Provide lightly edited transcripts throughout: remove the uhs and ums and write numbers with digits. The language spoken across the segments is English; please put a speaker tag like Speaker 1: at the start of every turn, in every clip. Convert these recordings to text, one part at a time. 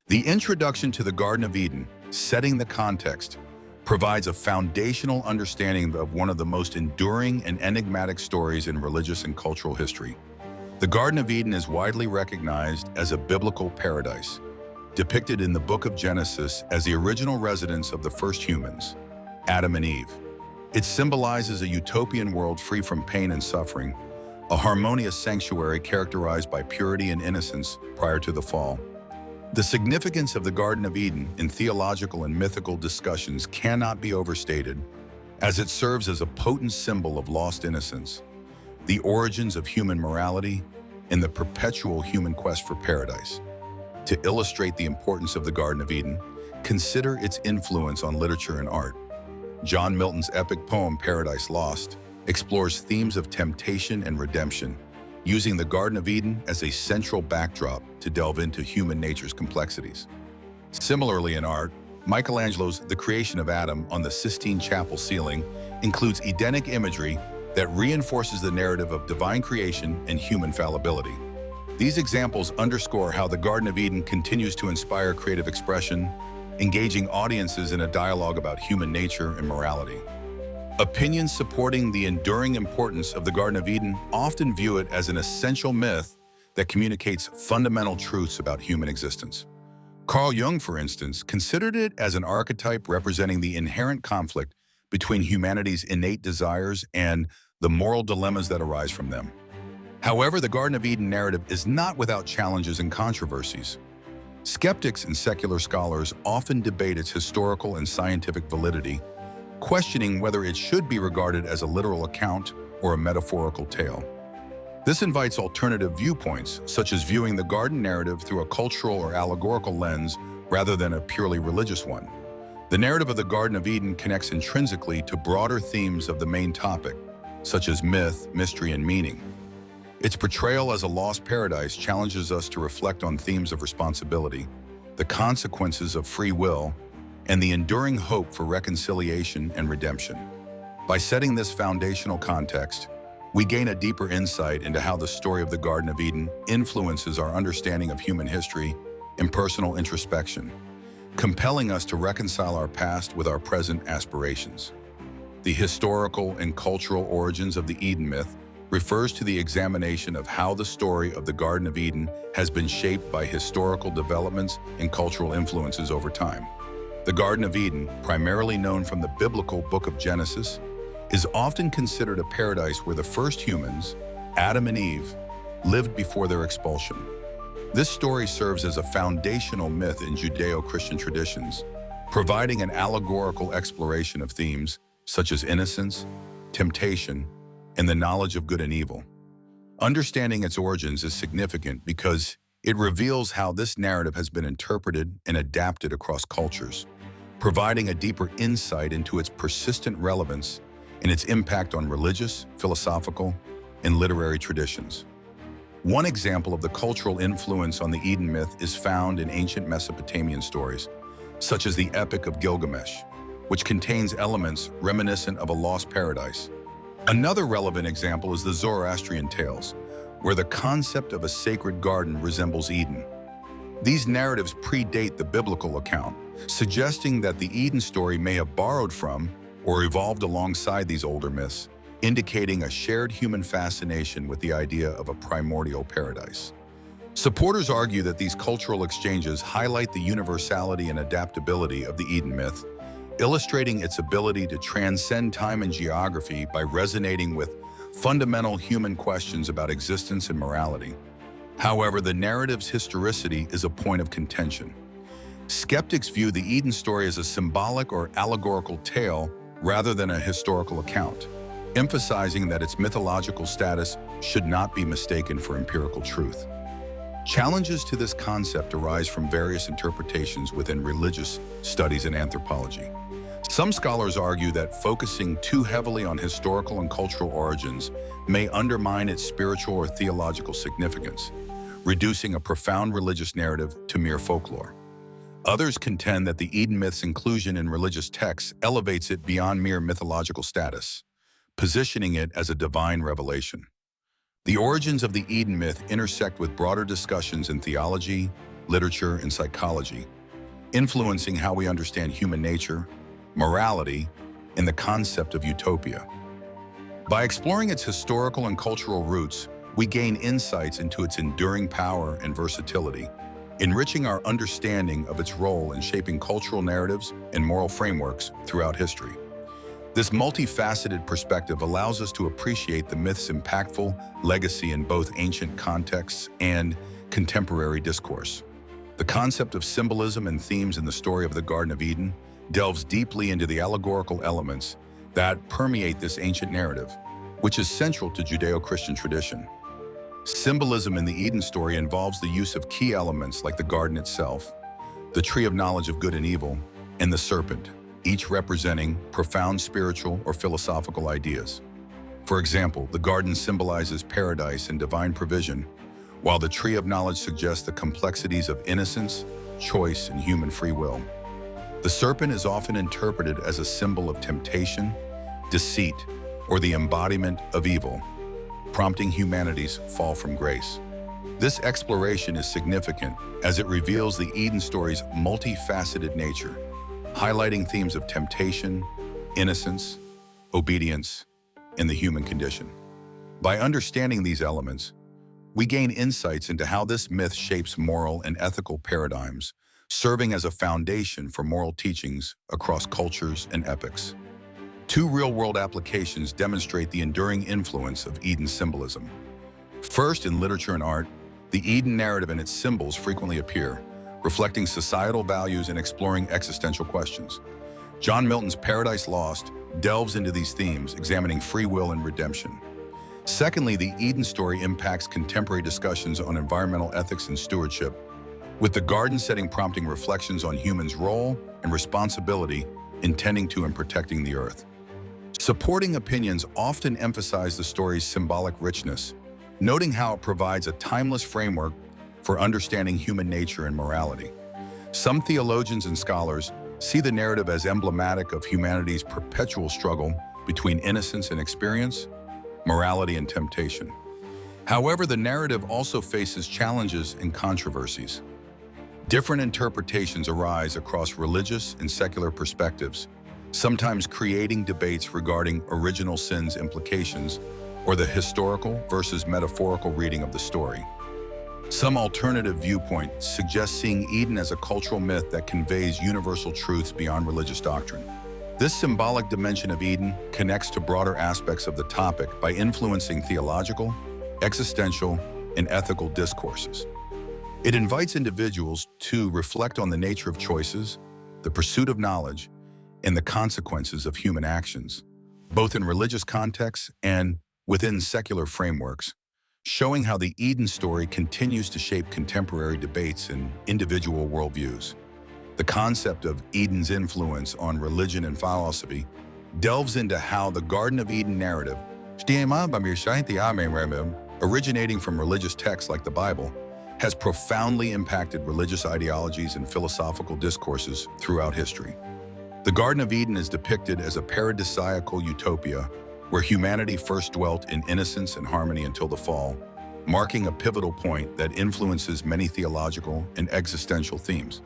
Speaker 1: The introduction to the Garden of Eden, setting the context, provides a foundational understanding of one of the most enduring and enigmatic stories in religious and cultural history. The Garden of Eden is widely recognized as a biblical paradise, depicted in the book of Genesis as the original residence of the first humans, Adam and Eve. It symbolizes a utopian world free from pain and suffering, a harmonious sanctuary characterized by purity and innocence prior to the fall. The significance of the Garden of Eden in theological and mythical discussions cannot be overstated, as it serves as a potent symbol of lost innocence, the origins of human morality, and the perpetual human quest for paradise. To illustrate the importance of the Garden of Eden, consider its influence on literature and art. John Milton's epic poem Paradise Lost explores themes of temptation and redemption, using the Garden of Eden as a central backdrop to delve into human nature's complexities. Similarly in art, Michelangelo's The Creation of Adam on the Sistine Chapel ceiling includes Edenic imagery that reinforces the narrative of divine creation and human fallibility. These examples underscore how the Garden of Eden continues to inspire creative expression, engaging audiences in a dialogue about human nature and morality. Opinions supporting the enduring importance of the Garden of Eden often view it as an essential myth that communicates fundamental truths about human existence. Carl Jung, for instance, considered it as an archetype representing the inherent conflict between humanity's innate desires and the moral dilemmas that arise from them. However, the Garden of Eden narrative is not without challenges and controversies. Skeptics and secular scholars often debate its historical and scientific validity, questioning whether it should be regarded as a literal account or a metaphorical tale. This invites alternative viewpoints, such as viewing the garden narrative through a cultural or allegorical lens rather than a purely religious one. The narrative of the Garden of Eden connects intrinsically to broader themes of the main topic, such as myth, mystery, and meaning. Its portrayal as a lost paradise challenges us to reflect on themes of responsibility, the consequences of free will, and the enduring hope for reconciliation and redemption. By setting this foundational context, we gain a deeper insight into how the story of the Garden of Eden influences our understanding of human history and personal introspection, compelling us to reconcile our past with our present aspirations. The historical and cultural origins of the Eden myth refers to the examination of how the story of the Garden of Eden has been shaped by historical developments and cultural influences over time. The Garden of Eden, primarily known from the biblical book of Genesis, is often considered a paradise where the first humans, Adam and Eve, lived before their expulsion. This story serves as a foundational myth in Judeo-Christian traditions, providing an allegorical exploration of themes such as innocence, temptation, and the knowledge of good and evil. Understanding its origins is significant because it reveals how this narrative has been interpreted and adapted across cultures, providing a deeper insight into its persistent relevance and its impact on religious, philosophical, and literary traditions. One example of the cultural influence on the Eden myth is found in ancient Mesopotamian stories, such as the Epic of Gilgamesh, which contains elements reminiscent of a lost paradise. Another relevant example is the Zoroastrian tales, where the concept of a sacred garden resembles Eden. These narratives predate the biblical account, suggesting that the Eden story may have borrowed from or evolved alongside these older myths, indicating a shared human fascination with the idea of a primordial paradise. Supporters argue that these cultural exchanges highlight the universality and adaptability of the Eden myth, illustrating its ability to transcend time and geography by resonating with fundamental human questions about existence and morality. However, the narrative's historicity is a point of contention. Skeptics view the Eden story as a symbolic or allegorical tale rather than a historical account, emphasizing that its mythological status should not be mistaken for empirical truth. Challenges to this concept arise from various interpretations within religious studies and anthropology. Some scholars argue that focusing too heavily on historical and cultural origins may undermine its spiritual or theological significance, reducing a profound religious narrative to mere folklore. Others contend that the Eden myth's inclusion in religious texts elevates it beyond mere mythological status, positioning it as a divine revelation. The origins of the Eden myth intersect with broader discussions in theology, literature, and psychology, influencing how we understand human nature, morality, and the concept of utopia. By exploring its historical and cultural roots, we gain insights into its enduring power and versatility, enriching our understanding of its role in shaping cultural narratives and moral frameworks throughout history. This multifaceted perspective allows us to appreciate the myth's impactful legacy in both ancient contexts and contemporary discourse. The concept of symbolism and themes in the story of the Garden of Eden delves deeply into the allegorical elements that permeate this ancient narrative, which is central to Judeo-Christian tradition. Symbolism in the Eden story involves the use of key elements like the garden itself, the tree of knowledge of good and evil, and the serpent, each representing profound spiritual or philosophical ideas. For example, the garden symbolizes paradise and divine provision, while the tree of knowledge suggests the complexities of innocence, choice, and human free will. The serpent is often interpreted as a symbol of temptation, deceit, or the embodiment of evil, prompting humanity's fall from grace. This exploration is significant as it reveals the Eden story's multifaceted nature, highlighting themes of temptation, innocence, obedience, and the human condition. By understanding these elements, we gain insights into how this myth shapes moral and ethical paradigms, serving as a foundation for moral teachings across cultures and epochs. Two real-world applications demonstrate the enduring influence of Eden's symbolism. First, in literature and art, the Eden narrative and its symbols frequently appear, reflecting societal values and exploring existential questions. John Milton's Paradise Lost delves into these themes, examining free will and redemption. Secondly, the Eden story impacts contemporary discussions on environmental ethics and stewardship, with the garden setting prompting reflections on humans' role and responsibility in tending to and protecting the earth. Supporting opinions often emphasize the story's symbolic richness, noting how it provides a timeless framework for understanding human nature and morality. Some theologians and scholars see the narrative as emblematic of humanity's perpetual struggle between innocence and experience, morality and temptation. However, the narrative also faces challenges and controversies. Different interpretations arise across religious and secular perspectives, sometimes creating debates regarding original sin's implications or the historical versus metaphorical reading of the story. Some alternative viewpoints suggest seeing Eden as a cultural myth that conveys universal truths beyond religious doctrine. This symbolic dimension of Eden connects to broader aspects of the topic by influencing theological, existential, and ethical discourses. It invites individuals to reflect on the nature of choices, the pursuit of knowledge, and the consequences of human actions, both in religious contexts and within secular frameworks, showing how the Eden story continues to shape contemporary debates and individual worldviews. The concept of Eden's influence on religion and philosophy delves into how the Garden of Eden narrative, originating from religious texts like the Bible, has profoundly impacted religious ideologies and philosophical discourses throughout history. The Garden of Eden is depicted as a paradisiacal utopia where humanity first dwelt in innocence and harmony until the fall, marking a pivotal point that influences many theological and existential themes.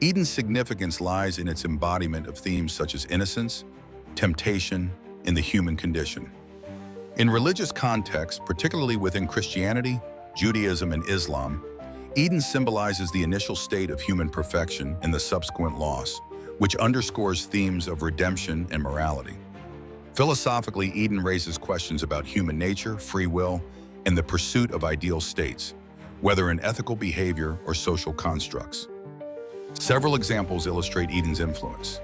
Speaker 1: Eden's significance lies in its embodiment of themes such as innocence, temptation, and the human condition. In religious contexts, particularly within Christianity, Judaism, and Islam, Eden symbolizes the initial state of human perfection and the subsequent loss, which underscores themes of redemption and morality. Philosophically, Eden raises questions about human nature, free will, and the pursuit of ideal states, whether in ethical behavior or social constructs. Several examples illustrate Eden's influence.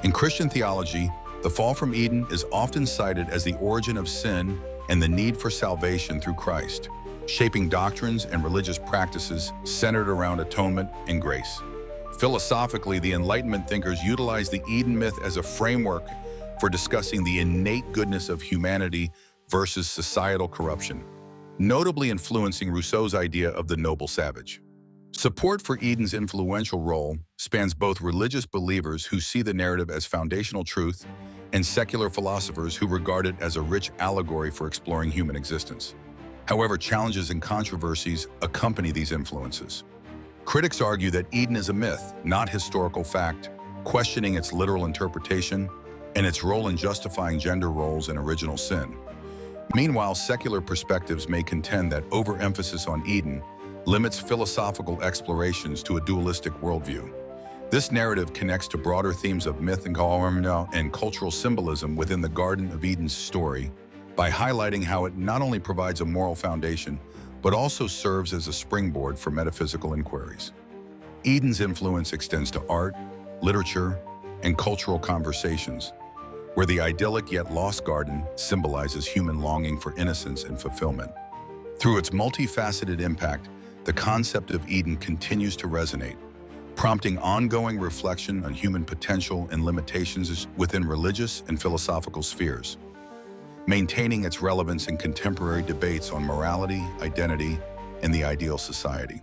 Speaker 1: In Christian theology, the fall from Eden is often cited as the origin of sin and the need for salvation through Christ, shaping doctrines and religious practices centered around atonement and grace. Philosophically, the Enlightenment thinkers utilize the Eden myth as a framework for discussing the innate goodness of humanity versus societal corruption, notably influencing Rousseau's idea of the noble savage. Support for Eden's influential role spans both religious believers who see the narrative as foundational truth and secular philosophers who regard it as a rich allegory for exploring human existence. However, challenges and controversies accompany these influences. Critics argue that Eden is a myth, not historical fact, questioning its literal interpretation and its role in justifying gender roles and original sin. Meanwhile, secular perspectives may contend that overemphasis on Eden limits philosophical explorations to a dualistic worldview. This narrative connects to broader themes of myth and cultural symbolism within the Garden of Eden's story by highlighting how it not only provides a moral foundation, but also serves as a springboard for metaphysical inquiries. Eden's influence extends to art, literature, and cultural conversations, where the idyllic yet lost garden symbolizes human longing for innocence and fulfillment. Through its multifaceted impact, the concept of Eden continues to resonate, prompting ongoing reflection on human potential and limitations within religious and philosophical spheres, maintaining its relevance in contemporary debates on morality, identity, and the ideal society.